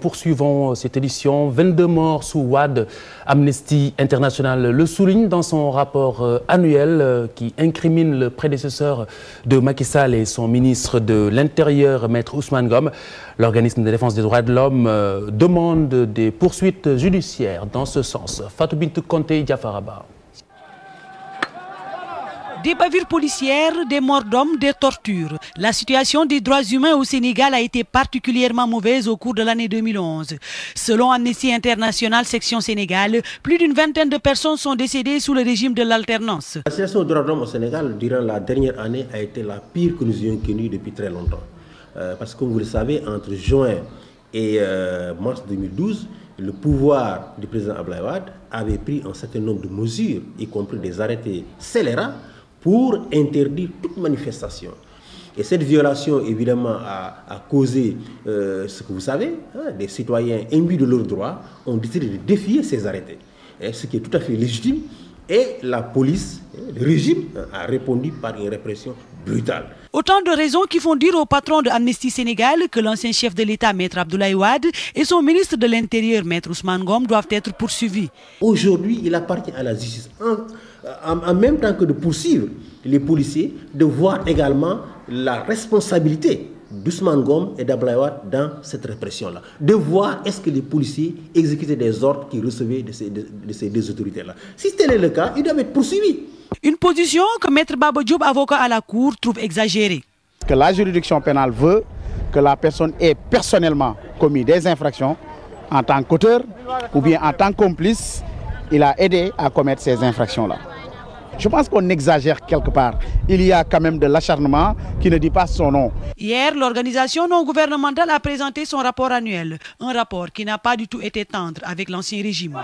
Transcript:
Poursuivons cette édition, 22 morts sous Wade. Amnesty International le souligne dans son rapport annuel qui incrimine le prédécesseur de Macky Sall et son ministre de l'Intérieur, Maître Ousmane Ngom. L'organisme de défense des droits de l'homme demande des poursuites judiciaires dans ce sens. Fatou Bintou Konté, Diafaraba. Des bavures policières, des morts d'hommes, des tortures. La situation des droits humains au Sénégal a été particulièrement mauvaise au cours de l'année 2011. Selon Amnesty International, section Sénégal, plus d'une vingtaine de personnes sont décédées sous le régime de l'alternance. La situation des droits de l'homme au Sénégal, durant la dernière année, a été la pire que nous ayons connue depuis très longtemps. Parce que, comme vous le savez, entre juin et mars 2012, le pouvoir du président Abdoulaye Wade avait pris un certain nombre de mesures, y compris des arrêtés scélérats, pour interdire toute manifestation. Et cette violation, évidemment, a causé ce que vous savez, des citoyens imbus de leurs droits ont décidé de défier ces arrêtés, ce qui est tout à fait légitime. Et la police, le régime, a répondu par une répression brutale. Autant de raisons qui font dire au patron de Amnesty Sénégal que l'ancien chef de l'État, Maître Abdoulaye Wade, et son ministre de l'Intérieur, Maître Ousmane Ngom, doivent être poursuivis. Aujourd'hui, il appartient à la justice, en même temps que de poursuivre les policiers, de voir également la responsabilité d'Ousmane Ngom et d'Abdoulaye Wade dans cette répression-là. De voir est-ce que les policiers exécutaient des ordres qu'ils recevaient de ces deux autorités-là. Si tel est le cas, ils doivent être poursuivis. Une position que Maître Baba Diop, avocat à la Cour, trouve exagérée. Que la juridiction pénale veut que la personne ait personnellement commis des infractions en tant qu'auteur ou bien en tant que complice, il a aidé à commettre ces infractions-là. Je pense qu'on exagère quelque part. Il y a quand même de l'acharnement qui ne dit pas son nom. Hier, l'organisation non gouvernementale a présenté son rapport annuel. Un rapport qui n'a pas du tout été tendre avec l'ancien régime.